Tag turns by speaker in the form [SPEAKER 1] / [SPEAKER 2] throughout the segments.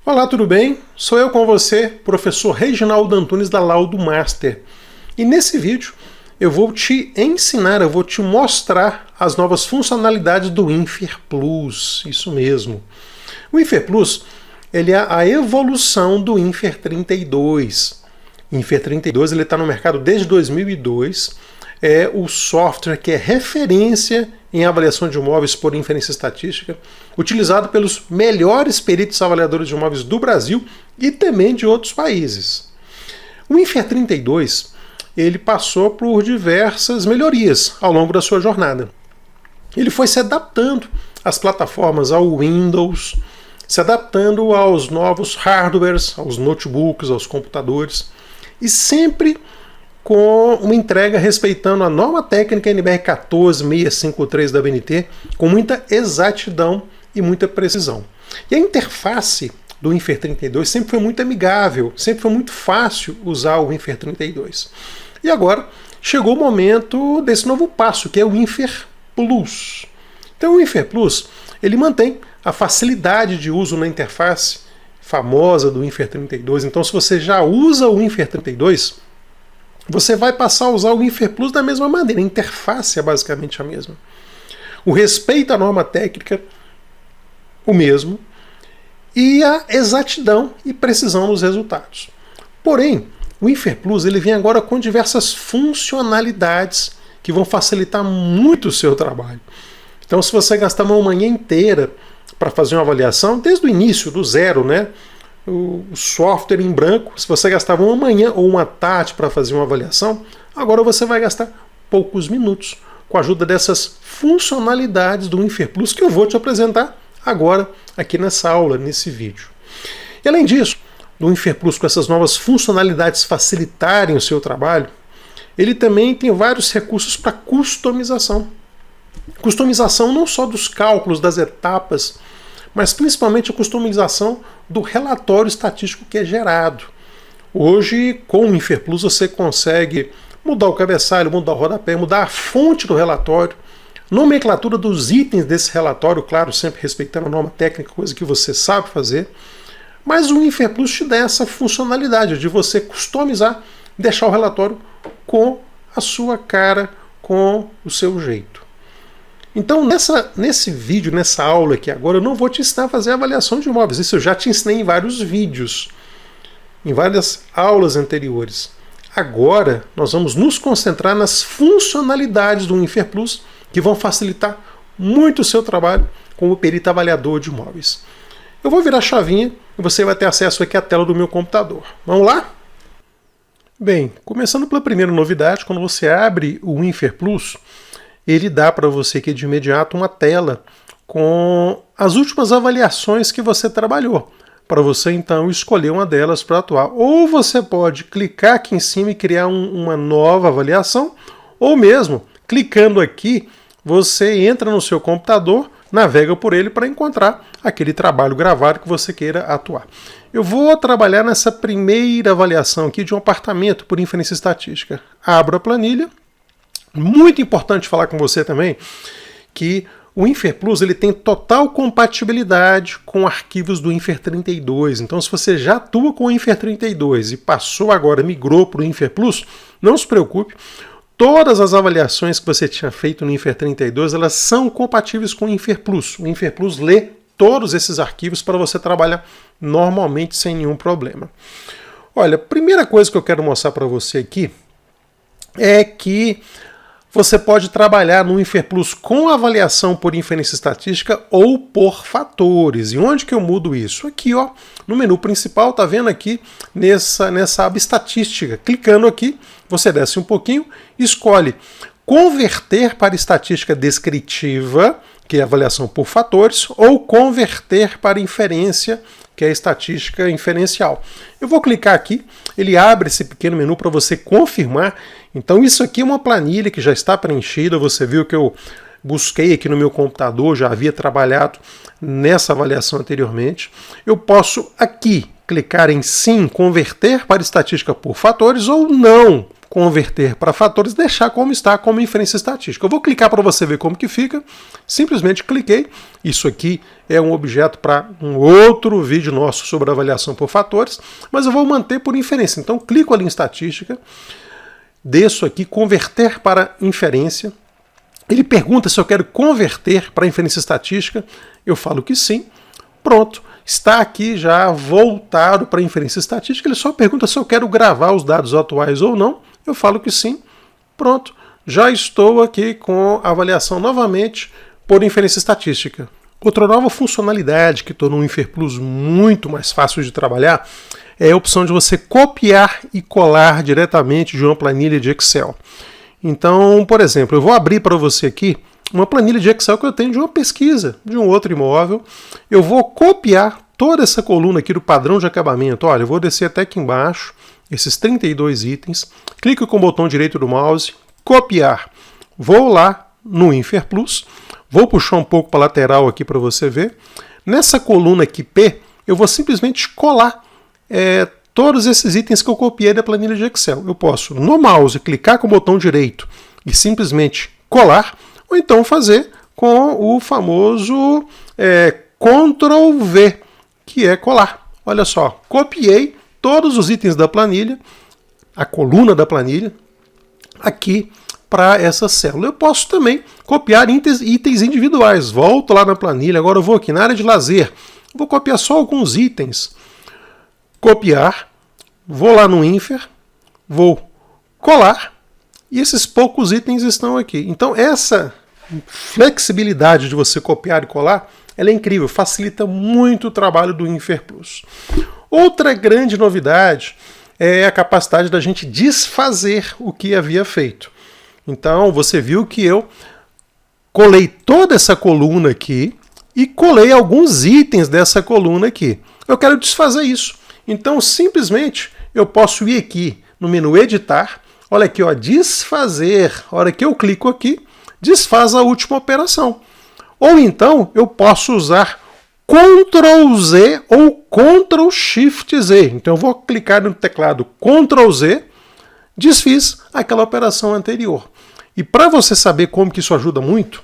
[SPEAKER 1] Olá, tudo bem? Sou eu com você, professor Reginaldo Antunes da Laudo Master. E nesse vídeo eu vou te ensinar, eu vou te mostrar as novas funcionalidades do Infer Plus, isso mesmo. O Infer Plus, ele é a evolução do Infer 32. O Infer 32 está no mercado desde 2002, é o software que é referência em avaliação de imóveis por inferência estatística, utilizado pelos melhores peritos avaliadores de imóveis do Brasil e também de outros países. O Infer 32 ele passou por diversas melhorias ao longo da sua jornada. Ele foi se adaptando às plataformas, ao Windows, se adaptando aos novos hardwares, aos notebooks, aos computadores, e sempre com uma entrega respeitando a norma técnica NBR 14653 da ABNT, com muita exatidão e muita precisão. E a interface do Infer 32 sempre foi muito amigável, sempre foi muito fácil usar o Infer 32. E agora chegou o momento desse novo passo, que é o Infer Plus. Então o Infer Plus, ele mantém a facilidade de uso na interface famosa do Infer 32. Então se você já usa o Infer 32, você vai passar a usar o Infer Plus da mesma maneira, a interface é basicamente a mesma. O respeito à norma técnica, o mesmo, e a exatidão e precisão nos resultados. Porém, o Infer Plus ele vem agora com diversas funcionalidades que vão facilitar muito o seu trabalho. Então, se você gastar uma manhã inteira para fazer uma avaliação, desde o início, do zero, né? O software em branco, se você gastava uma manhã ou uma tarde para fazer uma avaliação, agora você vai gastar poucos minutos com a ajuda dessas funcionalidades do Infer Plus que eu vou te apresentar agora aqui nessa aula, nesse vídeo. E além disso, do Infer Plus com essas novas funcionalidades facilitarem o seu trabalho, ele também tem vários recursos para customização. Customização não só dos cálculos, das etapas, mas principalmente a customização do relatório estatístico que é gerado. Hoje, com o Infer Plus, você consegue mudar o cabeçalho, mudar o rodapé, mudar a fonte do relatório, nomenclatura dos itens desse relatório, claro, sempre respeitando a norma técnica, coisa que você sabe fazer, mas o Infer Plus te dá essa funcionalidade de você customizar, deixar o relatório com a sua cara, com o seu jeito. Então, nesse vídeo, nessa aula aqui agora, eu não vou te ensinar a fazer avaliação de imóveis. Isso eu já te ensinei em vários vídeos, em várias aulas anteriores. Agora, nós vamos nos concentrar nas funcionalidades do Infer Plus que vão facilitar muito o seu trabalho como perito avaliador de imóveis. Eu vou virar a chavinha e você vai ter acesso aqui à tela do meu computador. Vamos lá? Bem, começando pela primeira novidade, quando você abre o Infer Plus, ele dá para você aqui de imediato uma tela com as últimas avaliações que você trabalhou, para você então escolher uma delas para atuar. Ou você pode clicar aqui em cima e criar uma nova avaliação, ou mesmo, clicando aqui, você entra no seu computador, navega por ele para encontrar aquele trabalho gravado que você queira atuar. Eu vou trabalhar nessa primeira avaliação aqui de um apartamento por inferência estatística. Abro a planilha. Muito importante falar com você também que o Infer Plus ele tem total compatibilidade com arquivos do Infer 32. Então, se você já atua com o Infer 32 e passou agora, migrou para o Infer Plus, não se preocupe. Todas as avaliações que você tinha feito no Infer 32, elas são compatíveis com o Infer Plus. O Infer Plus lê todos esses arquivos para você trabalhar normalmente sem nenhum problema. Olha, a primeira coisa que eu quero mostrar para você aqui é que você pode trabalhar no Infer Plus com avaliação por inferência estatística ou por fatores. E onde que eu mudo isso? Aqui, ó, no menu principal, tá vendo aqui nessa aba estatística. Clicando aqui, você desce um pouquinho, escolhe converter para estatística descritiva, que é avaliação por fatores, ou converter para inferência, que é a estatística inferencial. Eu vou clicar aqui, ele abre esse pequeno menu para você confirmar. Então isso aqui é uma planilha que já está preenchida, você viu que eu busquei aqui no meu computador, já havia trabalhado nessa avaliação anteriormente. Eu posso aqui clicar em sim, converter para estatística por fatores ou não, converter para fatores, deixar como está, como inferência estatística. Eu vou clicar para você ver como que fica. Simplesmente cliquei. Isso aqui é um objeto para um outro vídeo nosso sobre avaliação por fatores, mas eu vou manter por inferência. Então clico ali em estatística, desço aqui, converter para inferência. Ele pergunta se eu quero converter para inferência estatística. Eu falo que sim. Pronto. Está aqui já voltado para a inferência estatística. Ele só pergunta se eu quero gravar os dados atuais ou não. Eu falo que sim. Pronto. Já estou aqui com a avaliação novamente por inferência estatística. Outra nova funcionalidade que tornou o InferPlus muito mais fácil de trabalhar é a opção de você copiar e colar diretamente de uma planilha de Excel. Então, por exemplo, eu vou abrir para você aqui uma planilha de Excel que eu tenho de uma pesquisa, de um outro imóvel. Eu vou copiar toda essa coluna aqui do padrão de acabamento. Olha, eu vou descer até aqui embaixo, esses 32 itens. Clico com o botão direito do mouse, copiar. Vou lá no InferPlus, vou puxar um pouco para a lateral aqui para você ver. Nessa coluna aqui P, eu vou simplesmente colar todos esses itens que eu copiei da planilha de Excel. Eu posso, no mouse, clicar com o botão direito e simplesmente colar, ou então fazer com o famoso Ctrl V, que é colar. Olha só, copiei todos os itens da planilha, a coluna da planilha, aqui para essa célula. Eu posso também copiar itens individuais. Volto lá na planilha, agora eu vou aqui na área de lazer, vou copiar só alguns itens. Copiar, vou lá no Infer, vou colar, e esses poucos itens estão aqui. Então essa flexibilidade de você copiar e colar, ela é incrível, facilita muito o trabalho do InferPlus. Outra grande novidade é a capacidade da gente desfazer o que havia feito. Então você viu que eu colei toda essa coluna aqui e colei alguns itens dessa coluna aqui. Eu quero desfazer isso. Então simplesmente eu posso ir aqui no menu editar, olha aqui, ó, desfazer. A hora que eu clico aqui, desfaz a última operação. Ou então eu posso usar Ctrl Z ou Ctrl Shift Z. Então eu vou clicar no teclado Ctrl Z, desfiz aquela operação anterior. E para você saber como que isso ajuda muito,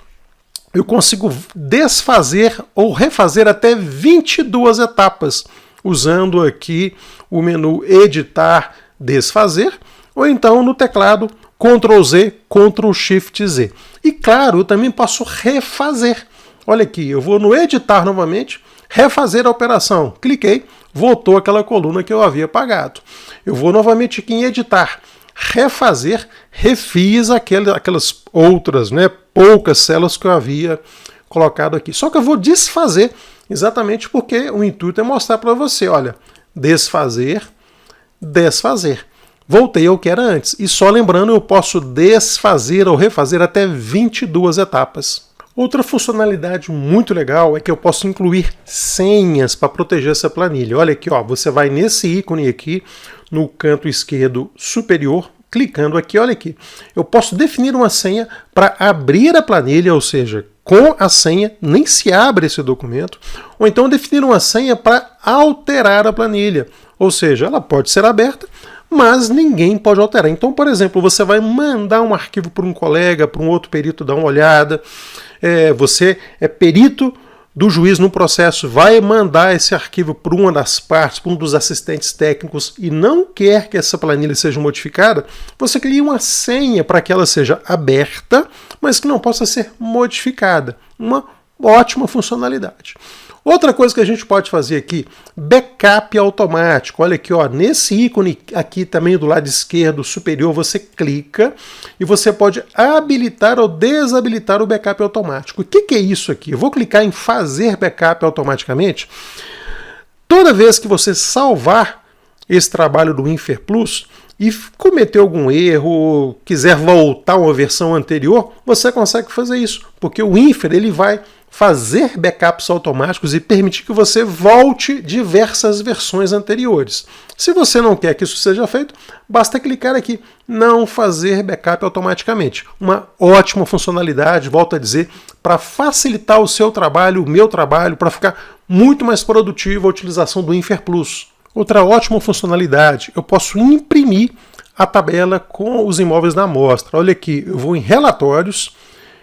[SPEAKER 1] eu consigo desfazer ou refazer até 22 etapas, usando aqui o menu Editar, Desfazer, ou então no teclado Ctrl Z, Ctrl Shift Z. E claro, eu também posso refazer. Olha aqui, eu vou no Editar novamente, refazer a operação. Cliquei, voltou aquela coluna que eu havia apagado. Eu vou novamente aqui em Editar, refazer, refiz aquelas outras, poucas células que eu havia colocado aqui. Só que eu vou desfazer, exatamente porque o intuito é mostrar para você, olha, desfazer, desfazer. Voltei ao que era antes. E só lembrando, eu posso desfazer ou refazer até 22 etapas. Outra funcionalidade muito legal é que eu posso incluir senhas para proteger essa planilha. Olha aqui, ó, você vai nesse ícone aqui, no canto esquerdo superior, clicando aqui, olha aqui. Eu posso definir uma senha para abrir a planilha, ou seja, com a senha nem se abre esse documento, ou então definir uma senha para alterar a planilha, ou seja, ela pode ser aberta, mas ninguém pode alterar. Então, por exemplo, você vai mandar um arquivo para um colega, para um outro perito dar uma olhada, você é perito do juiz no processo, vai mandar esse arquivo para uma das partes, para um dos assistentes técnicos e não quer que essa planilha seja modificada, você cria uma senha para que ela seja aberta, mas que não possa ser modificada. Uma ótima funcionalidade. Outra coisa que a gente pode fazer aqui, backup automático. Olha aqui, ó, nesse ícone aqui também do lado esquerdo superior, você clica e você pode habilitar ou desabilitar o backup automático. O que é isso aqui? Eu vou clicar em fazer backup automaticamente. Toda vez que você salvar esse trabalho do InferPlus e cometer algum erro, quiser voltar a uma versão anterior, você consegue fazer isso, porque o Infer ele vai fazer backups automáticos e permitir que você volte diversas versões anteriores. Se você não quer que isso seja feito, basta clicar aqui, não fazer backup automaticamente. Uma ótima funcionalidade, volto a dizer, para facilitar o seu trabalho, o meu trabalho, para ficar muito mais produtivo a utilização do InferPlus. Outra ótima funcionalidade, eu posso imprimir a tabela com os imóveis da amostra. Olha aqui, eu vou em relatórios,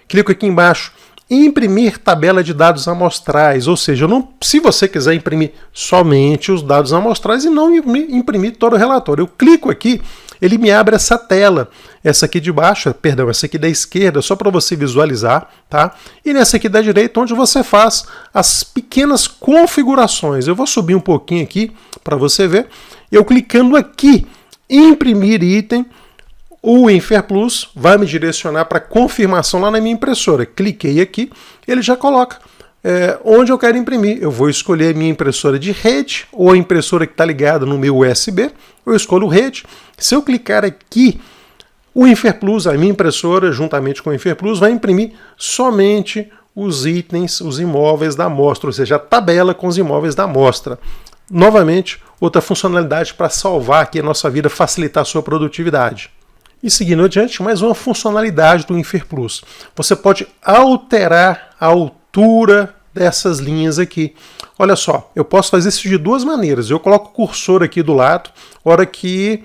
[SPEAKER 1] clico aqui embaixo, imprimir tabela de dados amostrais, ou seja, se você quiser imprimir somente os dados amostrais e não imprimir todo o relatório, eu clico aqui, ele me abre essa tela, essa aqui de baixo, perdão, essa aqui da esquerda, só para você visualizar, tá? E nessa aqui da direita, onde você faz as pequenas configurações. Eu vou subir um pouquinho aqui para você ver. Eu clicando aqui, imprimir item, o InferPlus vai me direcionar para confirmação lá na minha impressora. Cliquei aqui, ele já coloca onde eu quero imprimir. Eu vou escolher a minha impressora de rede ou a impressora que está ligada no meu USB. Eu escolho rede. Se eu clicar aqui, o InferPlus, a minha impressora, juntamente com o InferPlus, vai imprimir somente os itens, os imóveis da amostra, ou seja, a tabela com os imóveis da amostra. Novamente, outra funcionalidade para salvar aqui a nossa vida, facilitar a sua produtividade. E seguindo adiante, mais uma funcionalidade do InferPlus. Você pode alterar a altura dessas linhas aqui. Olha só, eu posso fazer isso de duas maneiras. Eu coloco o cursor aqui do lado, a hora que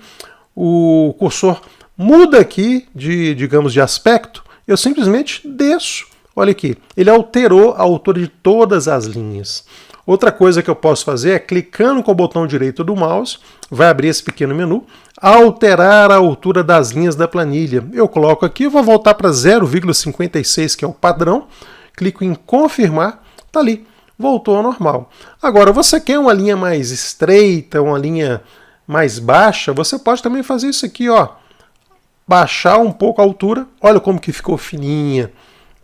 [SPEAKER 1] o cursor muda aqui digamos, de aspecto, eu simplesmente desço. Olha aqui, ele alterou a altura de todas as linhas. Outra coisa que eu posso fazer é, clicando com o botão direito do mouse, vai abrir esse pequeno menu, alterar a altura das linhas da planilha. Eu coloco aqui, eu vou voltar para 0,56, que é o padrão, clico em confirmar, tá ali, voltou ao normal. Agora, você quer uma linha mais estreita, uma linha mais baixa, você pode também fazer isso aqui, ó, baixar um pouco a altura, olha como que ficou fininha.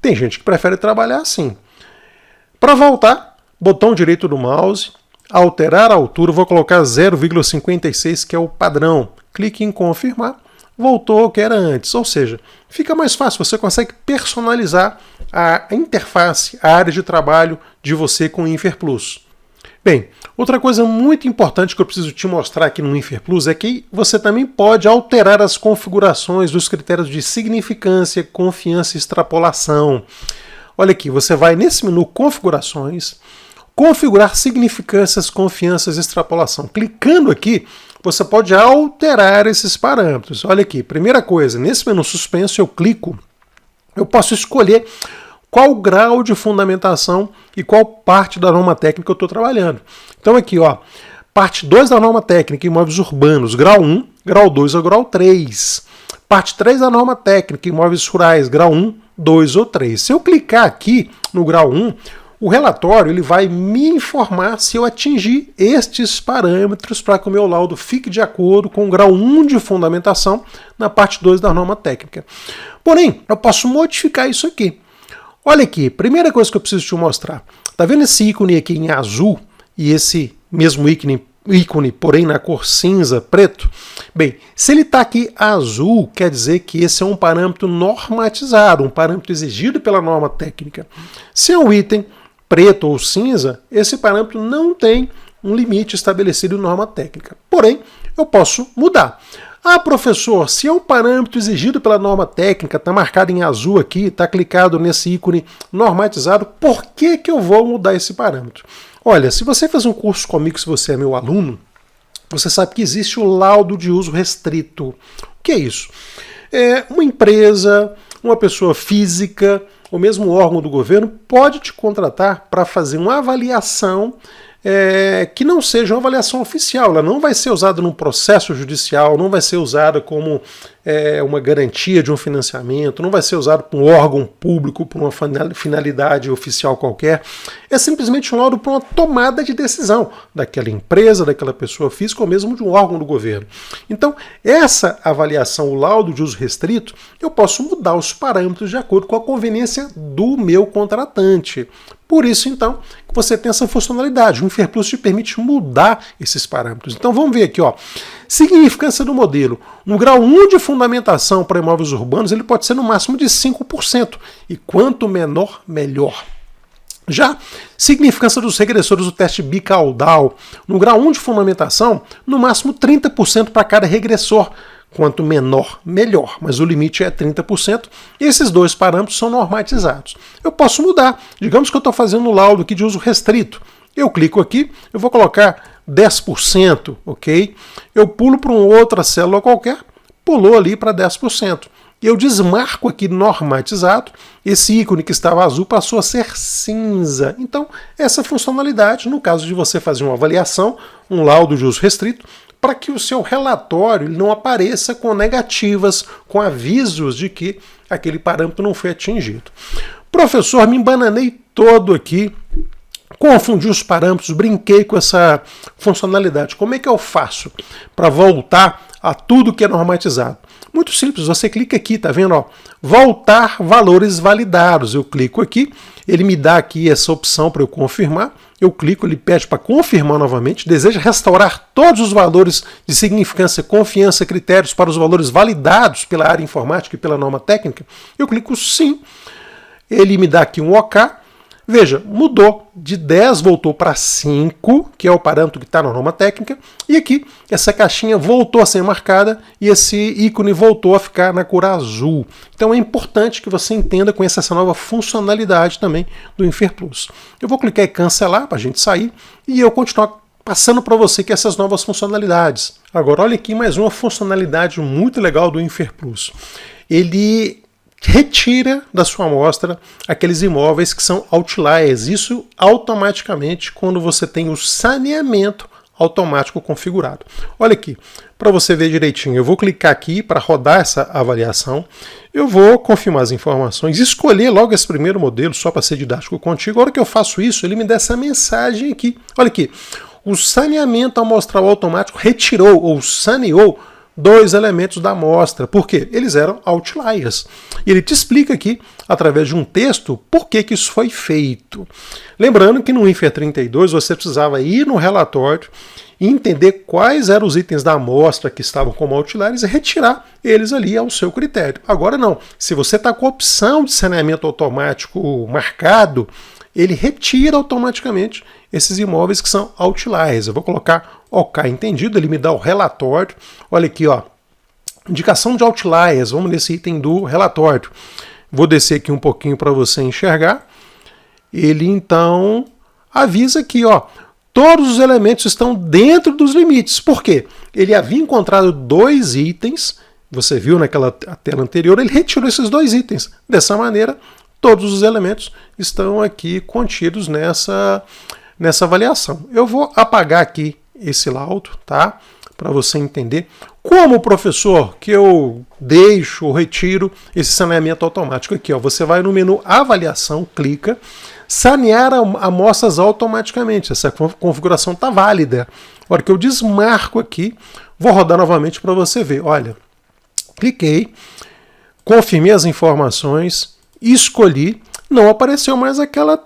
[SPEAKER 1] Tem gente que prefere trabalhar assim. Para voltar, botão direito do mouse, alterar a altura, vou colocar 0,56, que é o padrão. Clique em confirmar, voltou ao que era antes. Ou seja, fica mais fácil, você consegue personalizar a interface, a área de trabalho de você com o InferPlus. Bem, outra coisa muito importante que eu preciso te mostrar aqui no InferPlus é que você também pode alterar as configurações dos critérios de significância, confiança e extrapolação. Olha aqui, você vai nesse menu Configurações, configurar significâncias, confianças e extrapolação. Clicando aqui, você pode alterar esses parâmetros. Olha aqui, primeira coisa, nesse menu Suspenso eu clico, eu posso escolher qual grau de fundamentação e qual parte da norma técnica eu estou trabalhando. Então aqui, ó, parte 2 da norma técnica, imóveis urbanos, grau 1, grau 2 ou grau 3. Parte 3 da norma técnica, imóveis rurais, grau 1, 2 ou 3. Se eu clicar aqui no grau 1, o relatório ele vai me informar se eu atingir estes parâmetros para que o meu laudo fique de acordo com o grau 1 de fundamentação na parte 2 da norma técnica. Porém, eu posso modificar isso aqui. Olha aqui, primeira coisa que eu preciso te mostrar. Tá vendo esse ícone aqui em azul e esse mesmo ícone, porém na cor cinza, preto? Bem, se ele está aqui azul, quer dizer que esse é um parâmetro normatizado, um parâmetro exigido pela norma técnica. Se é um item preto ou cinza, esse parâmetro não tem um limite estabelecido em norma técnica. Porém, eu posso mudar. Ah, professor, se é um parâmetro exigido pela norma técnica, está marcado em azul aqui, está clicado nesse ícone normatizado, por que eu vou mudar esse parâmetro? Olha, se você fez um curso comigo, se você é meu aluno, você sabe que existe o laudo de uso restrito. O que é isso? É uma empresa, uma pessoa física, ou mesmo um órgão do governo, pode te contratar para fazer uma avaliação que não seja uma avaliação oficial. Ela não vai ser usada num processo judicial, não vai ser usada como uma garantia de um financiamento, não vai ser usada por um órgão público, por uma finalidade oficial qualquer. É simplesmente um laudo para uma tomada de decisão daquela empresa, daquela pessoa física ou mesmo de um órgão do governo. Então, essa avaliação, o laudo de uso restrito, eu posso mudar os parâmetros de acordo com a conveniência do meu contratante. Por isso, então, que você tem essa funcionalidade. O InferPlus te permite mudar esses parâmetros. Então, vamos ver aqui, ó. Significância do modelo. No grau 1 de fundamentação para imóveis urbanos, ele pode ser no máximo de 5%. E quanto menor, melhor. Já significância dos regressores do teste bicaudal. No grau 1 de fundamentação, no máximo 30% para cada regressor. Quanto menor, melhor, mas o limite é 30%. E esses dois parâmetros são normatizados. Eu posso mudar. Digamos que eu estou fazendo um laudo aqui de uso restrito. Eu clico aqui, eu vou colocar 10%, ok? Eu pulo para uma outra célula qualquer, pulou ali para 10%. Eu desmarco aqui normatizado, esse ícone que estava azul passou a ser cinza. Então, essa funcionalidade, no caso de você fazer uma avaliação, um laudo de uso restrito, para que o seu relatório não apareça com negativas, com avisos de que aquele parâmetro não foi atingido. Professor, me embananei todo aqui, confundi os parâmetros, brinquei com essa funcionalidade. Como é que eu faço para voltar a tudo que é normatizado? Muito simples, você clica aqui, tá vendo? Ó, voltar valores validados. Eu clico aqui, ele me dá aqui essa opção para eu confirmar. Eu clico, ele pede para confirmar novamente. Deseja restaurar todos os valores de significância, confiança, critérios para os valores validados pela área informática e pela norma técnica? Eu clico sim. Ele me dá aqui um OK. Veja, mudou. De 10 voltou para 5, que é o parâmetro que está na norma técnica, e aqui essa caixinha voltou a ser marcada e esse ícone voltou a ficar na cor azul. Então é importante que você entenda, conheça essa nova funcionalidade também do InferPlus. Eu vou clicar em cancelar para a gente sair e eu continuar passando para você que essas novas funcionalidades. Agora olha aqui mais uma funcionalidade muito legal do InferPlus. Ele retira da sua amostra aqueles imóveis que são outliers. Isso automaticamente quando você tem o saneamento automático configurado. Olha aqui, para você ver direitinho, eu vou clicar aqui para rodar essa avaliação, eu vou confirmar as informações, escolher logo esse primeiro modelo, só para ser didático contigo. A hora que eu faço isso, ele me dá essa mensagem aqui. Olha aqui, o saneamento amostral automático retirou ou saneou 2 elementos da amostra. Por quê? Eles eram outliers. E ele te explica aqui, através de um texto, por que isso foi feito. Lembrando que no INFER 32 você precisava ir no relatório e entender quais eram os itens da amostra que estavam como outliers e retirar eles ali ao seu critério. Agora não. Se você está com a opção de saneamento automático marcado, ele retira automaticamente esses imóveis que são outliers. Eu vou colocar OK, entendido, ele me dá o relatório. Olha aqui, ó, indicação de outliers, vamos nesse item do relatório. Vou descer aqui um pouquinho para você enxergar. Ele então avisa aqui, ó, todos os elementos estão dentro dos limites. Por quê? Ele havia encontrado 2 itens, você viu naquela tela anterior, ele retirou esses 2 itens. Dessa maneira, todos os elementos estão aqui contidos nessa avaliação. Eu vou apagar aqui esse laudo, tá? Para você entender como, professor, que eu deixo ou retiro esse saneamento automático. Aqui, ó, você vai no menu avaliação, clica, sanear amostras automaticamente. Essa configuração está válida. A hora que eu desmarco aqui, vou rodar novamente para você ver. Olha, cliquei, confirmei as informações, escolhi, não apareceu mais aquela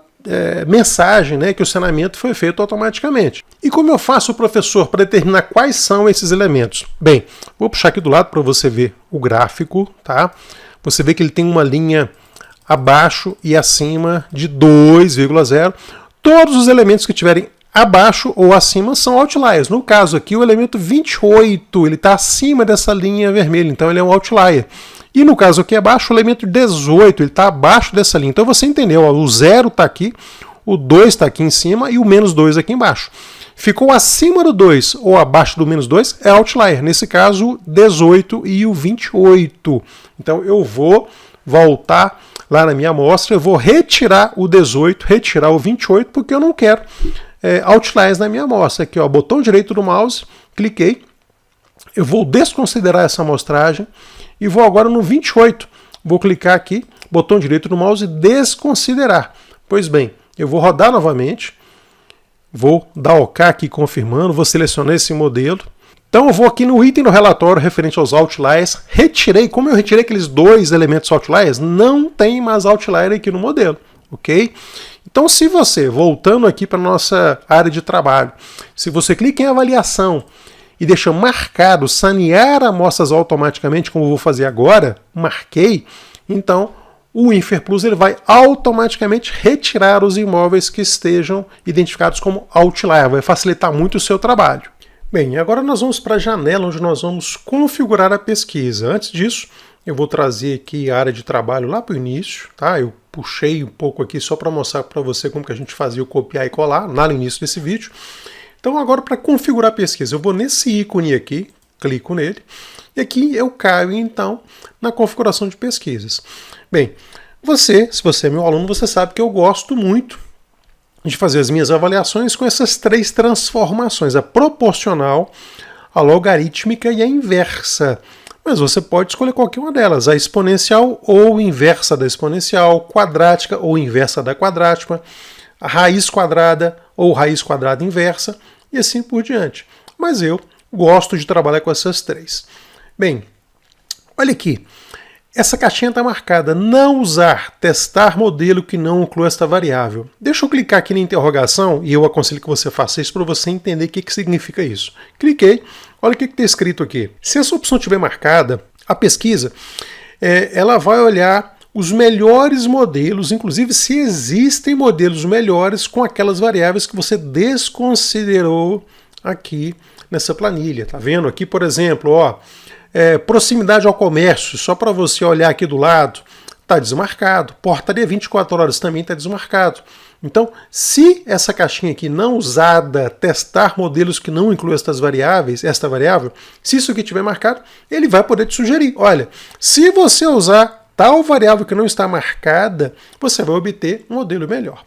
[SPEAKER 1] mensagem, né, que o saneamento foi feito automaticamente. E como eu faço, professor, para determinar quais são esses elementos? Bem, vou puxar aqui do lado para você ver o gráfico, tá? Você vê que ele tem uma linha abaixo e acima de 2,0. Todos os elementos que tiverem abaixo ou acima são outliers. No caso aqui, o elemento 28, ele está acima dessa linha vermelha, então ele é um outlier. E no caso aqui abaixo, o elemento 18, ele está abaixo dessa linha. Então você entendeu, ó, o 0 está aqui, o 2 está aqui em cima e o menos 2 aqui embaixo. Ficou acima do 2 ou abaixo do menos 2 é outlier. Nesse caso, o 18 e o 28. Então eu vou voltar lá na minha amostra, eu vou retirar o 18, retirar o 28, porque eu não quero outliers na minha amostra. Aqui, ó, botão direito do mouse, cliquei. Eu vou desconsiderar essa amostragem e vou agora no 28. Vou clicar aqui, botão direito do mouse, desconsiderar. Pois bem, eu vou rodar novamente. Vou dar OK aqui confirmando, vou selecionar esse modelo. Então eu vou aqui no item do relatório referente aos outliers, retirei, como eu retirei aqueles 2 elementos outliers, não tem mais outlier aqui no modelo, ok? Então se você, voltando aqui para a nossa área de trabalho, se você clica em avaliação e deixa marcado sanear amostras automaticamente, como eu vou fazer agora, marquei, então o InferPlus ele vai automaticamente retirar os imóveis que estejam identificados como outlier, vai facilitar muito o seu trabalho. Bem, agora nós vamos para a janela onde nós vamos configurar a pesquisa. Antes disso, eu vou trazer aqui a área de trabalho lá para o início, tá? Eu puxei um pouco aqui só para mostrar para você como que a gente fazia o copiar e colar lá no início desse vídeo. Então agora para configurar a pesquisa, eu vou nesse ícone aqui, clico nele, E aqui eu caio, então, na configuração de pesquisas. Bem, se você é meu aluno, você sabe que eu gosto muito de fazer as minhas avaliações com essas 3 transformações, a proporcional, a logarítmica e a inversa. Mas você pode escolher qualquer uma delas, a exponencial ou inversa da exponencial, quadrática ou inversa da quadrática, a raiz quadrada ou raiz quadrada inversa e assim por diante. Mas eu gosto de trabalhar com essas 3. Bem, olha aqui. Essa caixinha está marcada não usar, testar modelo que não inclui esta variável. Deixa eu clicar aqui na interrogação e eu aconselho que você faça isso para você entender o que significa isso. Cliquei, olha o que está escrito aqui. Se essa opção estiver marcada, a pesquisa ela vai olhar os melhores modelos, inclusive se existem modelos melhores com aquelas variáveis que você desconsiderou aqui nessa planilha. Tá vendo aqui, por exemplo, ó, proximidade ao comércio, só para você olhar aqui do lado, está desmarcado. Portaria 24 horas também está desmarcado. Então, se essa caixinha aqui não usada, testar modelos que não incluem esta variável, se isso aqui estiver marcado, ele vai poder te sugerir. Olha, se você usar tal variável que não está marcada, você vai obter um modelo melhor.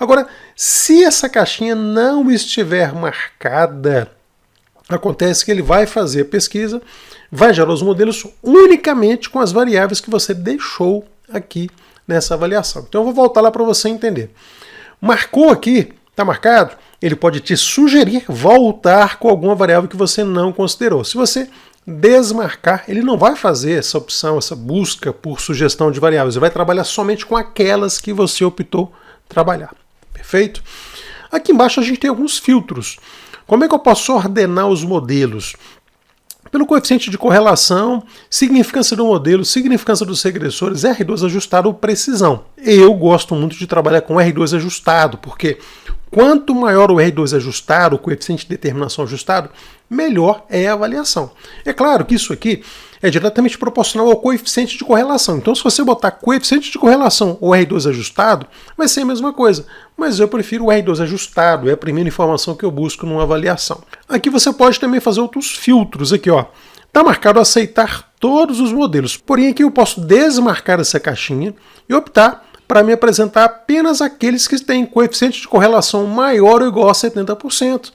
[SPEAKER 1] Agora, se essa caixinha não estiver marcada, acontece que ele vai fazer a pesquisa, vai gerar os modelos unicamente com as variáveis que você deixou aqui nessa avaliação. Então eu vou voltar lá para você entender. Marcou aqui, está marcado, ele pode te sugerir voltar com alguma variável que você não considerou. Se você desmarcar, ele não vai fazer essa opção, essa busca por sugestão de variáveis, ele vai trabalhar somente com aquelas que você optou trabalhar. Perfeito? Aqui embaixo a gente tem alguns filtros. Como é que eu posso ordenar os modelos? Pelo coeficiente de correlação, significância do modelo, significância dos regressores, R2 ajustado ou precisão. Eu gosto muito de trabalhar com R2 ajustado, porque quanto maior o R2 ajustado, o coeficiente de determinação ajustado, melhor é a avaliação. É claro que isso aqui é diretamente proporcional ao coeficiente de correlação. Então, se você botar coeficiente de correlação ou R2 ajustado, vai ser a mesma coisa. Mas eu prefiro o R2 ajustado, é a primeira informação que eu busco numa avaliação. Aqui você pode também fazer outros filtros. Aqui, ó, está marcado aceitar todos os modelos. Porém, aqui eu posso desmarcar essa caixinha e optar para me apresentar apenas aqueles que têm coeficiente de correlação maior ou igual a 70%.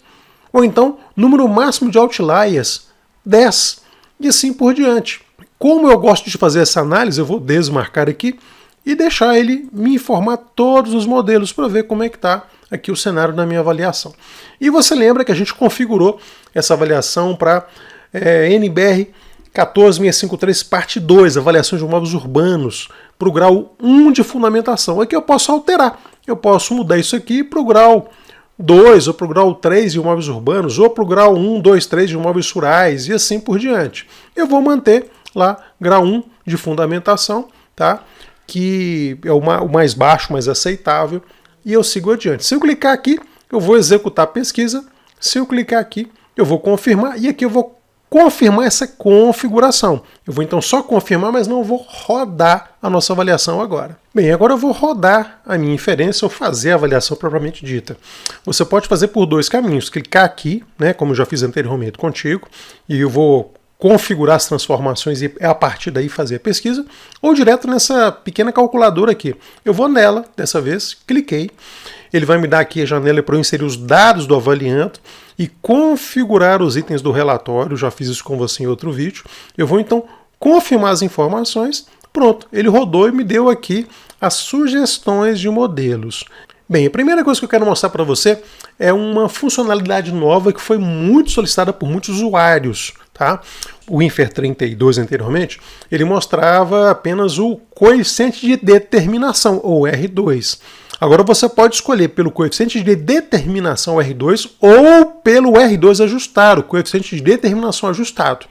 [SPEAKER 1] Ou então, número máximo de outliers, 10%. E assim por diante. Como eu gosto de fazer essa análise, eu vou desmarcar aqui e deixar ele me informar todos os modelos para ver como é que está aqui o cenário da minha avaliação. E você lembra que a gente configurou essa avaliação para NBR 14653 parte 2, avaliação de imóveis urbanos, para o grau 1 de fundamentação. Aqui eu posso alterar, eu posso mudar isso aqui para o grau 2, ou para o grau 3 de imóveis urbanos, ou para o grau 1, 2, 3 de imóveis rurais, e assim por diante. Eu vou manter lá grau 1 de fundamentação, tá? Que é o mais baixo, mais aceitável, e eu sigo adiante. Se eu clicar aqui, eu vou executar a pesquisa. Se eu clicar aqui, eu vou confirmar, e aqui eu vou confirmar essa configuração. Eu vou então só confirmar, mas não vou rodar a nossa avaliação agora. Bem, agora eu vou rodar a minha inferência ou fazer a avaliação propriamente dita. Você pode fazer por 2 caminhos. Clicar aqui, né, como eu já fiz anteriormente contigo, e eu vou configurar as transformações e a partir daí fazer a pesquisa, ou direto nessa pequena calculadora aqui. Eu vou nela, dessa vez, cliquei, ele vai me dar aqui a janela para eu inserir os dados do avaliando e configurar os itens do relatório, já fiz isso com você em outro vídeo. Eu vou então confirmar as informações, pronto, ele rodou e me deu aqui as sugestões de modelos. Bem, a primeira coisa que eu quero mostrar para você é uma funcionalidade nova que foi muito solicitada por muitos usuários. Tá? O Infer 32 anteriormente, ele mostrava apenas o coeficiente de determinação, ou R2. Agora você pode escolher pelo coeficiente de determinação R2 ou pelo R2 ajustado, coeficiente de determinação ajustado.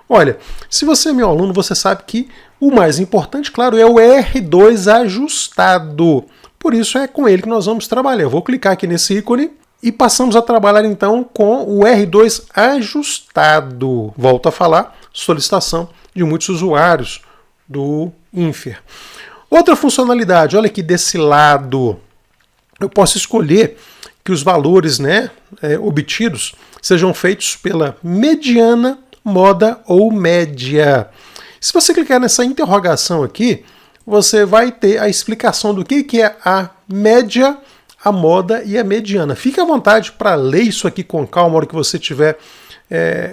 [SPEAKER 1] Olha, se você é meu aluno, você sabe que o mais importante, claro, é o R2 ajustado. Por isso é com ele que nós vamos trabalhar. Eu vou clicar aqui nesse ícone e passamos a trabalhar então com o R2 ajustado. Volto a falar, solicitação de muitos usuários do Infer. Outra funcionalidade, olha aqui desse lado, eu posso escolher que os valores obtidos sejam feitos pela mediana moda ou média. Se você clicar nessa interrogação aqui, você vai ter a explicação do que é a média, a moda e a mediana. Fique à vontade para ler isso aqui com calma na hora que você estiver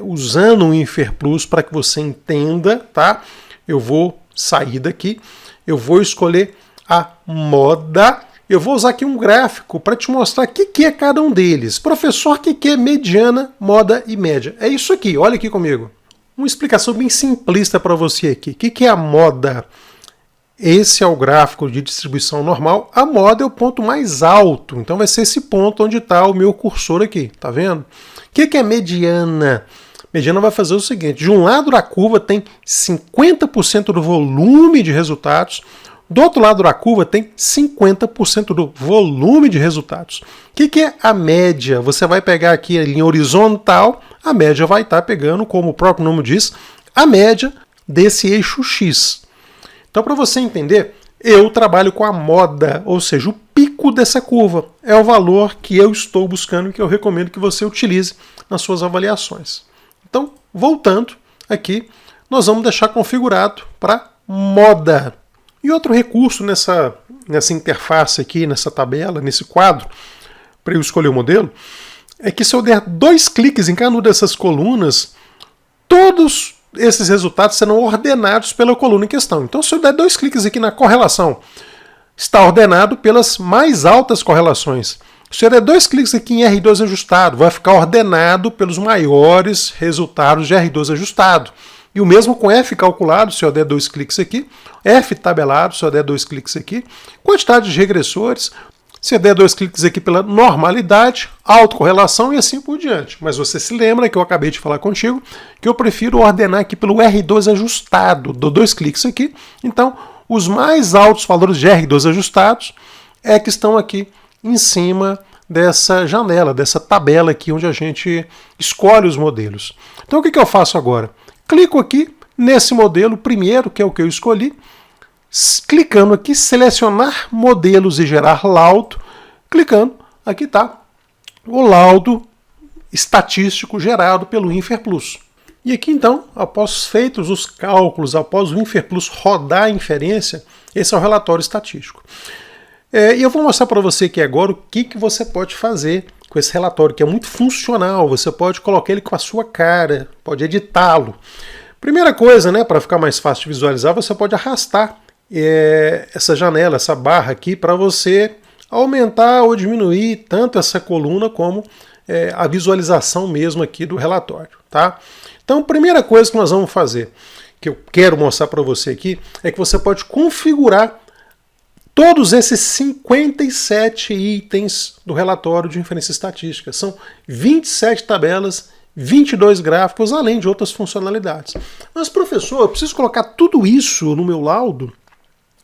[SPEAKER 1] usando o InferPlus para que você entenda, tá? Eu vou sair daqui, eu vou escolher a moda, eu vou usar aqui um gráfico para te mostrar o que é cada um deles. Professor, o que é mediana, moda e média? É isso aqui, olha aqui comigo. Uma explicação bem simplista para você aqui. O que é a moda? Esse é o gráfico de distribuição normal. A moda é o ponto mais alto, então vai ser esse ponto onde está o meu cursor aqui, tá vendo? O que é mediana? Mediana vai fazer o seguinte, de um lado da curva tem 50% do volume de resultados, do outro lado da curva tem 50% do volume de resultados. O que é a média? Você vai pegar aqui a linha horizontal, a média vai estar pegando, como o próprio nome diz, a média desse eixo X. Então, para você entender, eu trabalho com a moda, ou seja, o pico dessa curva. É o valor que eu estou buscando e que eu recomendo que você utilize nas suas avaliações. Então, voltando aqui, nós vamos deixar configurado para moda. E outro recurso nessa interface aqui, nessa tabela, nesse quadro, para eu escolher o modelo, é que se eu der 2 cliques em cada uma dessas colunas, todos esses resultados serão ordenados pela coluna em questão. Então, se eu der 2 cliques aqui na correlação, está ordenado pelas mais altas correlações. Se eu der 2 cliques aqui em R2 ajustado, vai ficar ordenado pelos maiores resultados de R2 ajustado. E o mesmo com F calculado, se eu der 2 cliques aqui, F tabelado, se eu der 2 cliques aqui, quantidade de regressores, se eu der 2 cliques aqui pela normalidade, autocorrelação e assim por diante. Mas você se lembra que eu acabei de falar contigo que eu prefiro ordenar aqui pelo R2 ajustado, dou 2 cliques aqui, então os mais altos valores de R2 ajustados é que estão aqui em cima dessa janela, dessa tabela aqui onde a gente escolhe os modelos. Então o que eu faço agora? Clico aqui nesse modelo primeiro, que é o que eu escolhi, clicando aqui, selecionar modelos e gerar laudo, clicando, aqui está o laudo estatístico gerado pelo InferPlus. E aqui então, após feitos os cálculos, após o InferPlus rodar a inferência, esse é o relatório estatístico. E eu vou mostrar para você aqui agora o que você pode fazer com esse relatório, que é muito funcional. Você pode colocar ele com a sua cara, pode editá-lo. Primeira coisa, né, para ficar mais fácil de visualizar, você pode arrastar essa janela, essa barra aqui, para você aumentar ou diminuir tanto essa coluna como a visualização mesmo aqui do relatório, tá? Então, primeira coisa que nós vamos fazer, que eu quero mostrar para você aqui, é que você pode configurar todos esses 57 itens do relatório de inferência estatística. São 27 tabelas, 22 gráficos, além de outras funcionalidades. Mas, professor, eu preciso colocar tudo isso no meu laudo?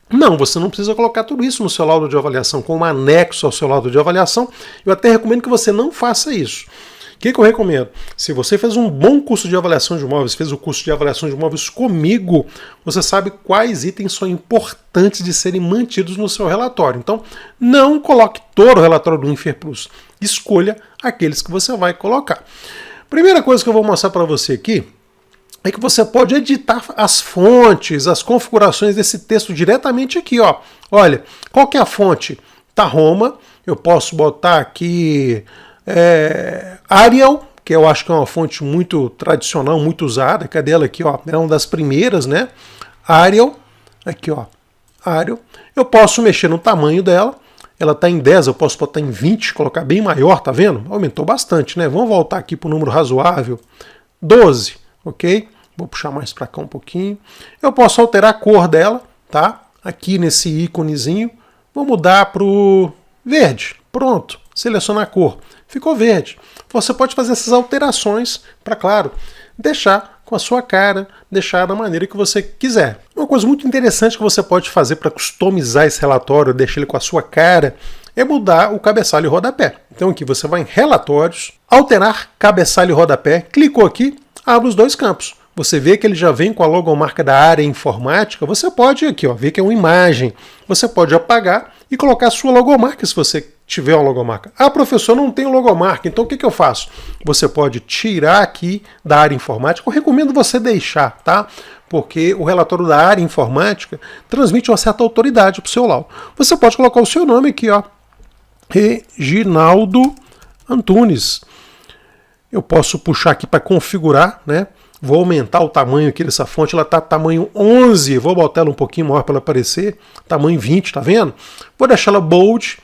[SPEAKER 1] Não, você não precisa colocar tudo isso no seu laudo de avaliação, como anexo ao seu laudo de avaliação. Eu até recomendo que você não faça isso. O que eu recomendo? Se você fez um bom curso de avaliação de imóveis, fez o curso de avaliação de imóveis comigo, você sabe quais itens são importantes de serem mantidos no seu relatório. Então, não coloque todo o relatório do InferPlus. Escolha aqueles que você vai colocar. Primeira coisa que eu vou mostrar para você aqui é que você pode editar as fontes, as configurações desse texto diretamente aqui, ó. Olha, qual que é a fonte? Tá Roma, eu posso botar aqui Arial, que eu acho que é uma fonte muito tradicional, muito usada. Cadê ela aqui, ó? É uma das primeiras, né? Arial, aqui, ó. Arial. Eu posso mexer no tamanho dela. Ela está em 10, eu posso botar em 20, colocar bem maior, tá vendo? Aumentou bastante, né? Vamos voltar aqui para o número razoável. 12, ok? Vou puxar mais para cá um pouquinho. Eu posso alterar a cor dela, tá? Aqui nesse íconezinho. Vou mudar para o verde. Pronto. Selecionar a cor. Ficou verde. Você pode fazer essas alterações para, claro, deixar com a sua cara, deixar da maneira que você quiser. Uma coisa muito interessante que você pode fazer para customizar esse relatório, deixar ele com a sua cara, é mudar o cabeçalho e rodapé. Então aqui você vai em Relatórios, Alterar Cabeçalho e Rodapé, clicou aqui, abre os 2 campos. Você vê que ele já vem com a logomarca da área informática, você pode aqui, ó, ver que é uma imagem. Você pode apagar e colocar a sua logomarca se você tiver uma logomarca. Ah, professor, não tem logomarca, então o que eu faço? Você pode tirar aqui da área informática, eu recomendo você deixar, tá? Porque o relatório da área informática transmite uma certa autoridade para o seu laudo. Você pode colocar o seu nome aqui, ó, Reginaldo Antunes. Eu posso puxar aqui para configurar, né? Vou aumentar o tamanho aqui dessa fonte, ela está tamanho 11, vou botar ela um pouquinho maior para ela aparecer, tamanho 20, tá vendo? Vou deixar ela bold,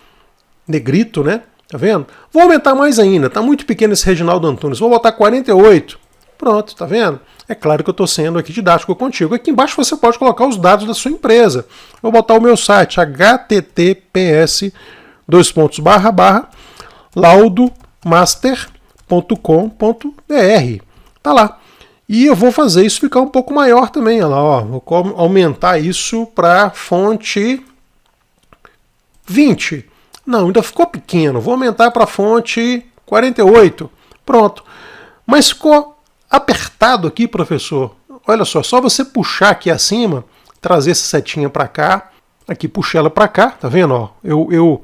[SPEAKER 1] negrito, né? Tá vendo? Vou aumentar mais ainda, tá muito pequeno esse Reginaldo Antunes, vou botar 48. Pronto, tá vendo? É claro que eu estou sendo aqui didático contigo. Aqui embaixo você pode colocar os dados da sua empresa. Vou botar o meu site, https://laudomaster.com.br. Tá lá. E eu vou fazer isso ficar um pouco maior também. Olha lá, ó. Vou aumentar isso para fonte 20. Não, ainda ficou pequeno. Vou aumentar para fonte 48. Pronto. Mas ficou apertado aqui, professor. Olha só você puxar aqui acima, trazer essa setinha para cá, aqui puxar ela para cá, tá vendo? Ó, eu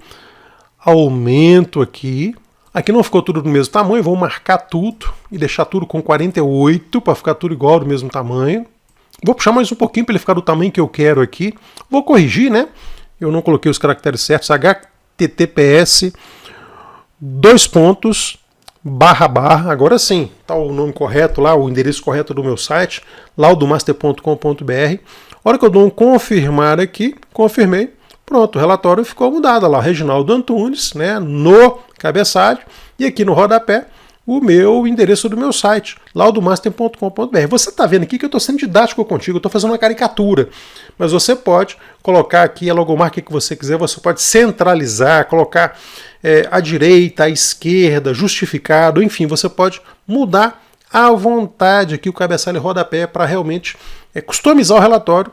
[SPEAKER 1] aumento aqui. Aqui não ficou tudo do mesmo tamanho, vou marcar tudo e deixar tudo com 48 para ficar tudo igual do mesmo tamanho. Vou puxar mais um pouquinho para ele ficar do tamanho que eu quero aqui. Vou corrigir, né? Eu não coloquei os caracteres certos. https://, agora sim, tá o nome correto lá, o endereço correto do meu site, laudomaster.com.br. A hora que eu dou um confirmar aqui, confirmei, pronto, o relatório ficou mudado lá, Reginaldo Antunes, né, no cabeçalho, e aqui no rodapé, o meu endereço do meu site, laudomaster.com.br. Você está vendo aqui que eu estou sendo didático contigo, eu estou fazendo uma caricatura, mas você pode colocar aqui a logomarca que você quiser, você pode centralizar, colocar à direita, à esquerda, justificado, enfim, você pode mudar à vontade aqui o cabeçalho e rodapé para realmente customizar o relatório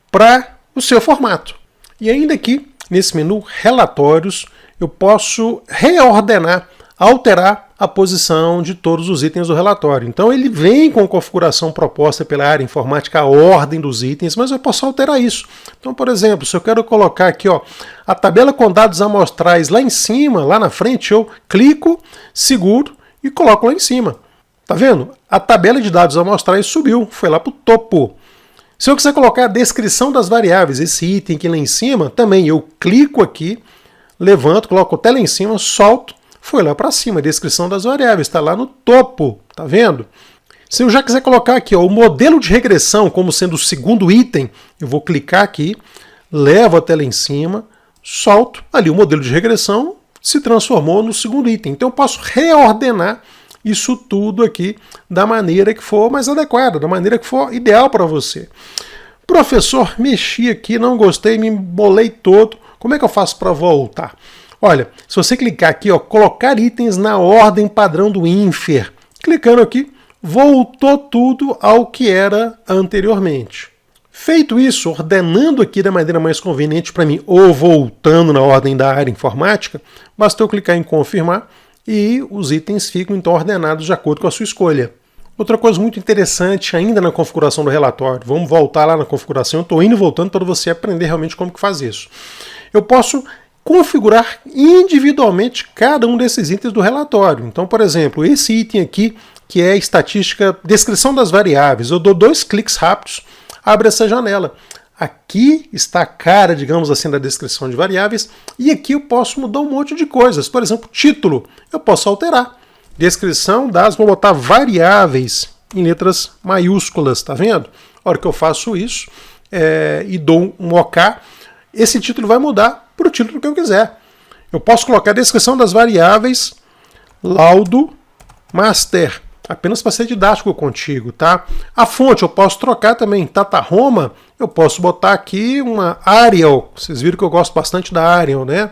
[SPEAKER 1] para o seu formato. E ainda aqui, nesse menu Relatórios, eu posso reordenar, alterar a posição de todos os itens do relatório. Então ele vem com a configuração proposta pela área informática, a ordem dos itens, mas eu posso alterar isso. Então, por exemplo, se eu quero colocar aqui, ó, a tabela com dados amostrais lá em cima, lá na frente, eu clico, seguro e coloco lá em cima. Tá vendo? A tabela de dados amostrais subiu, foi lá para o topo. Se eu quiser colocar a descrição das variáveis, esse item aqui lá em cima, também eu clico aqui, levanto, coloco até lá em cima, solto, foi lá para cima, a descrição das variáveis, está lá no topo, tá vendo? Se eu já quiser colocar aqui ó, o modelo de regressão como sendo o segundo item, eu vou clicar aqui, levo até lá em cima, solto, ali o modelo de regressão se transformou no segundo item. Então eu posso reordenar isso tudo aqui da maneira que for mais adequada, da maneira que for ideal para você. Professor, mexi aqui, não gostei, me embolei todo, como é que eu faço para voltar? Olha, se você clicar aqui, ó, colocar itens na ordem padrão do INFER, clicando aqui, voltou tudo ao que era anteriormente. Feito isso, ordenando aqui da maneira mais conveniente para mim, ou voltando na ordem da área informática, basta eu clicar em confirmar e os itens ficam então ordenados de acordo com a sua escolha. Outra coisa muito interessante ainda na configuração do relatório, vamos voltar lá na configuração, eu estou indo e voltando para você aprender realmente como que faz isso. Eu posso configurar individualmente cada um desses itens do relatório. Então, por exemplo, esse item aqui, que é estatística, descrição das variáveis, eu dou 2 cliques rápidos, abre essa janela. Aqui está a cara, digamos assim, da descrição de variáveis, e aqui eu posso mudar um monte de coisas. Por exemplo, título, eu posso alterar. Descrição das, vou botar variáveis em letras maiúsculas, tá vendo? A hora que eu faço isso e dou um OK, esse título vai mudar para o título que eu quiser. Eu posso colocar a descrição das variáveis Laudo Master, apenas para ser didático contigo, tá? A fonte eu posso trocar também, Tata Roma, eu posso botar aqui uma Arial, vocês viram que eu gosto bastante da Arial, né?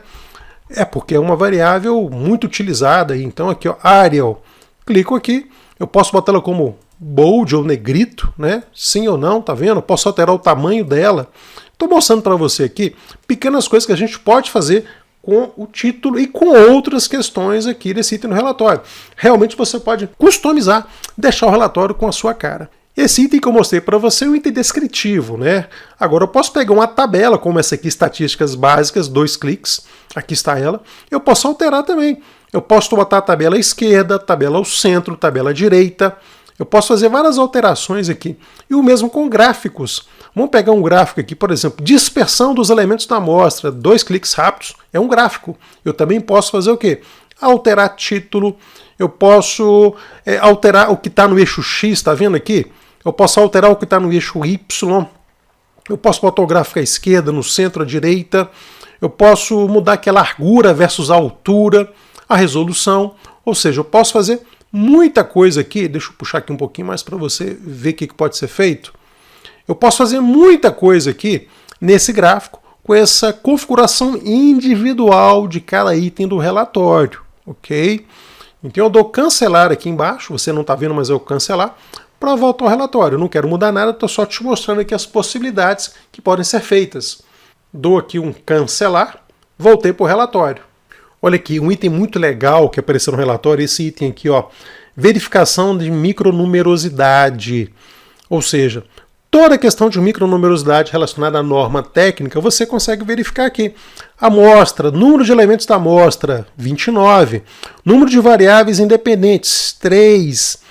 [SPEAKER 1] É porque é uma variável muito utilizada, então aqui ó, Arial, clico aqui, eu posso botar ela como bold ou negrito, né? Sim ou não, tá vendo? Eu posso alterar o tamanho dela. Estou mostrando para você aqui pequenas coisas que a gente pode fazer com o título e com outras questões aqui desse item no relatório. Realmente você pode customizar, deixar o relatório com a sua cara. Esse item que eu mostrei para você é um item descritivo, né? Agora eu posso pegar uma tabela, como essa aqui, estatísticas básicas, 2 cliques, aqui está ela. Eu posso alterar também. Eu posso botar a tabela à esquerda, tabela ao centro, tabela à direita. Eu posso fazer várias alterações aqui. E o mesmo com gráficos. Vamos pegar um gráfico aqui, por exemplo, dispersão dos elementos da amostra, 2 cliques rápidos, é um gráfico. Eu também posso fazer o quê? Alterar título, eu posso alterar o que está no eixo X, está vendo aqui? Eu posso alterar o que está no eixo Y, eu posso botar o gráfico à esquerda, no centro, à direita, eu posso mudar aqui a largura versus a altura, a resolução, ou seja, eu posso fazer muita coisa aqui. Deixa eu puxar aqui um pouquinho mais para você ver o que pode ser feito. Eu posso fazer muita coisa aqui nesse gráfico com essa configuração individual de cada item do relatório, ok? Então eu dou cancelar aqui embaixo, você não está vendo, mas eu cancelar, para voltar ao relatório. Eu não quero mudar nada, estou só te mostrando aqui as possibilidades que podem ser feitas. Dou aqui um cancelar, voltei para o relatório. Olha aqui, um item muito legal que apareceu no relatório, esse item aqui, ó, verificação de micronumerosidade. Ou seja, toda a questão de micronumerosidade relacionada à norma técnica, você consegue verificar aqui. Amostra, número de elementos da amostra, 29. Número de variáveis independentes, 3.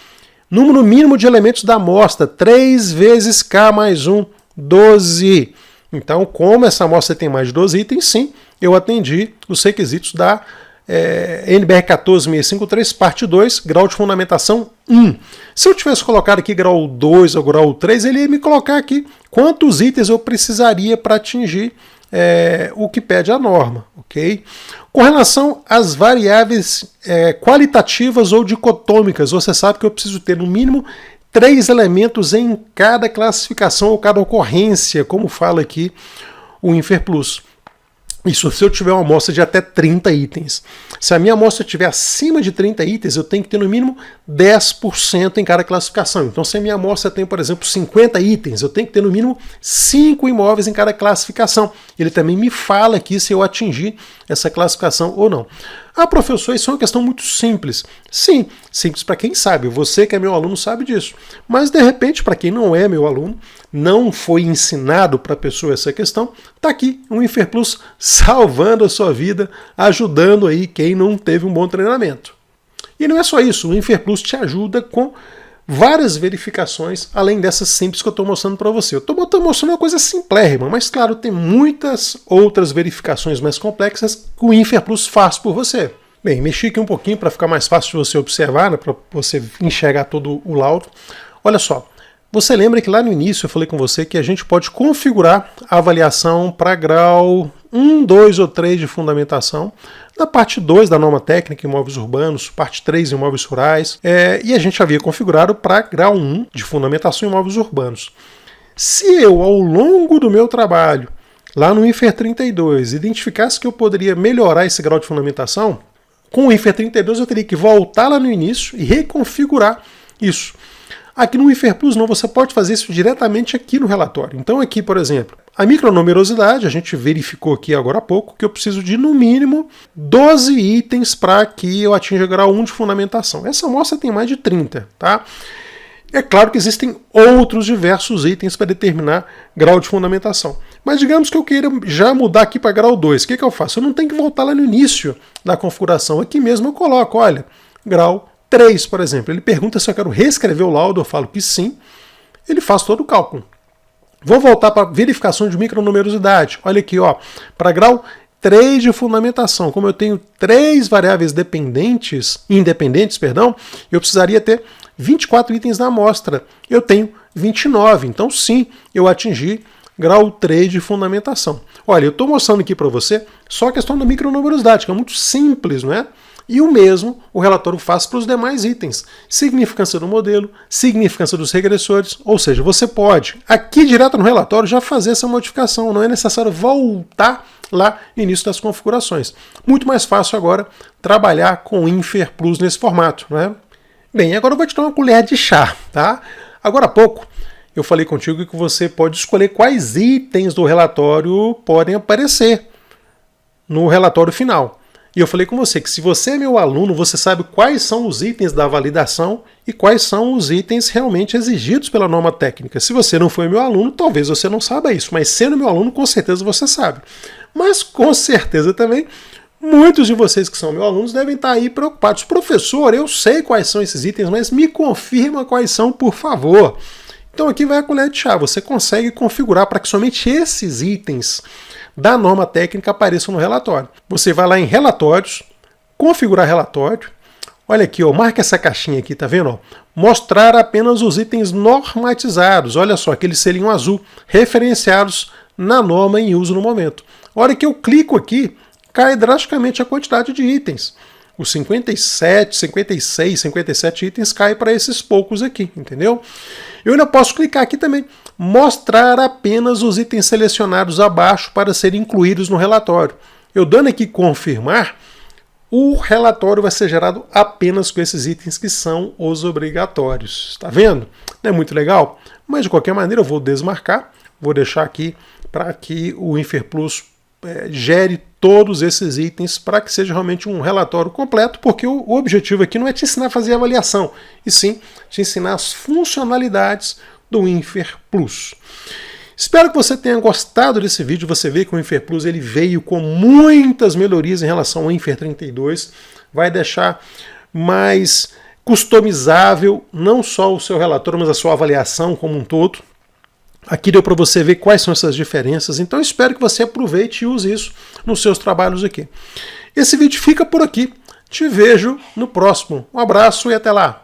[SPEAKER 1] Número mínimo de elementos da amostra, 3 vezes K mais 1, 12. Então, como essa amostra tem mais de 12 itens, sim, eu atendi os requisitos da NBR 14653, parte 2, grau de fundamentação 1. Se eu tivesse colocado aqui grau 2 ou grau 3, ele ia me colocar aqui quantos itens eu precisaria para atingir o que pede a norma, ok? Com relação às variáveis qualitativas ou dicotômicas, você sabe que eu preciso ter no mínimo 3 elementos em cada classificação ou cada ocorrência, como fala aqui o InferPlus. Isso se eu tiver uma amostra de até 30 itens. Se a minha amostra tiver acima de 30 itens, eu tenho que ter no mínimo 10% em cada classificação. Então, se a minha amostra tem, por exemplo, 50 itens, eu tenho que ter no mínimo 5 imóveis em cada classificação. Ele também me fala aqui se eu atingir essa classificação ou não. Ah, professor, isso é uma questão muito simples. Sim, simples para quem sabe. Você que é meu aluno sabe disso. Mas, de repente, para quem não é meu aluno, não foi ensinado para a pessoa essa questão, está aqui um InferPlus salvando a sua vida, ajudando aí quem não teve um bom treinamento. E não é só isso, o InferPlus te ajuda com várias verificações, além dessas simples que eu estou mostrando para você. Eu estou mostrando uma coisa simplérrima, mas claro, tem muitas outras verificações mais complexas que o InferPlus faz por você. Bem, mexi aqui um pouquinho para ficar mais fácil de você observar, né, para você enxergar todo o laudo. Olha só, você lembra que lá no início eu falei com você que a gente pode configurar a avaliação para grau 1, 2 ou 3 de fundamentação, na parte 2 da norma técnica imóveis urbanos, parte 3 imóveis rurais, e a gente havia configurado para grau 1 de fundamentação imóveis urbanos. Se eu, ao longo do meu trabalho, lá no INFER 32, identificasse que eu poderia melhorar esse grau de fundamentação, com o INFER 32 eu teria que voltar lá no início e reconfigurar isso. Aqui no InferPlus não, você pode fazer isso diretamente aqui no relatório. Então aqui, por exemplo, a micronumerosidade, a gente verificou aqui agora há pouco que eu preciso de no mínimo 12 itens para que eu atinja grau 1 de fundamentação. Essa amostra tem mais de 30, tá? É claro que existem outros diversos itens para determinar grau de fundamentação. Mas digamos que eu queira já mudar aqui para grau 2. O que eu faço? Eu não tenho que voltar lá no início da configuração. Aqui mesmo eu coloco, olha, grau 3, por exemplo. Ele pergunta se eu quero reescrever o laudo, eu falo que sim. Ele faz todo o cálculo. Vou voltar para verificação de micronumerosidade. Olha aqui, ó, para grau 3 de fundamentação. Como eu tenho 3 variáveis independentes, eu precisaria ter 24 itens na amostra. Eu tenho 29, então sim, eu atingi grau 3 de fundamentação. Olha, eu estou mostrando aqui para você só a questão da micronumerosidade, que é muito simples, não é? E o mesmo o relatório faz para os demais itens. Significância do modelo, significância dos regressores, ou seja, você pode, aqui direto no relatório, já fazer essa modificação. Não é necessário voltar lá no início das configurações. Muito mais fácil agora trabalhar com o InferPlus nesse formato, não é? Bem, agora eu vou te dar uma colher de chá, tá? Agora há pouco eu falei contigo que você pode escolher quais itens do relatório podem aparecer no relatório final. E eu falei com você que se você é meu aluno, você sabe quais são os itens da validação e quais são os itens realmente exigidos pela norma técnica. Se você não foi meu aluno, talvez você não saiba isso, mas sendo meu aluno, com certeza você sabe. Mas com certeza também, muitos de vocês que são meus alunos devem estar aí preocupados. Professor, eu sei quais são esses itens, mas me confirma quais são, por favor. Então aqui vai a colher de chá. Você consegue configurar para que somente esses itens da norma técnica apareçam no relatório. Você vai lá em relatórios, configurar relatório. Olha aqui, ó, marca essa caixinha aqui, tá vendo? Ó? Mostrar apenas os itens normatizados. Olha só, aquele selinho azul, referenciados na norma em uso no momento. A hora que eu clico aqui, cai drasticamente a quantidade de itens. Os 57, 56, 57 itens caem para esses poucos aqui, entendeu? Eu ainda posso clicar aqui também, mostrar apenas os itens selecionados abaixo para serem incluídos no relatório. Eu dando aqui confirmar, o relatório vai ser gerado apenas com esses itens que são os obrigatórios. Está vendo? Não é muito legal? Mas de qualquer maneira eu vou desmarcar, vou deixar aqui para que o InferPlus gere todos esses itens para que seja realmente um relatório completo, porque o objetivo aqui não é te ensinar a fazer avaliação, e sim te ensinar as funcionalidades do InferPlus. Espero que você tenha gostado desse vídeo. Você vê que o InferPlus ele veio com muitas melhorias em relação ao Infer 32, vai deixar mais customizável não só o seu relatório, mas a sua avaliação como um todo. Aqui deu para você ver quais são essas diferenças, então espero que você aproveite e use isso nos seus trabalhos aqui. Esse vídeo fica por aqui, te vejo no próximo. Um abraço e até lá!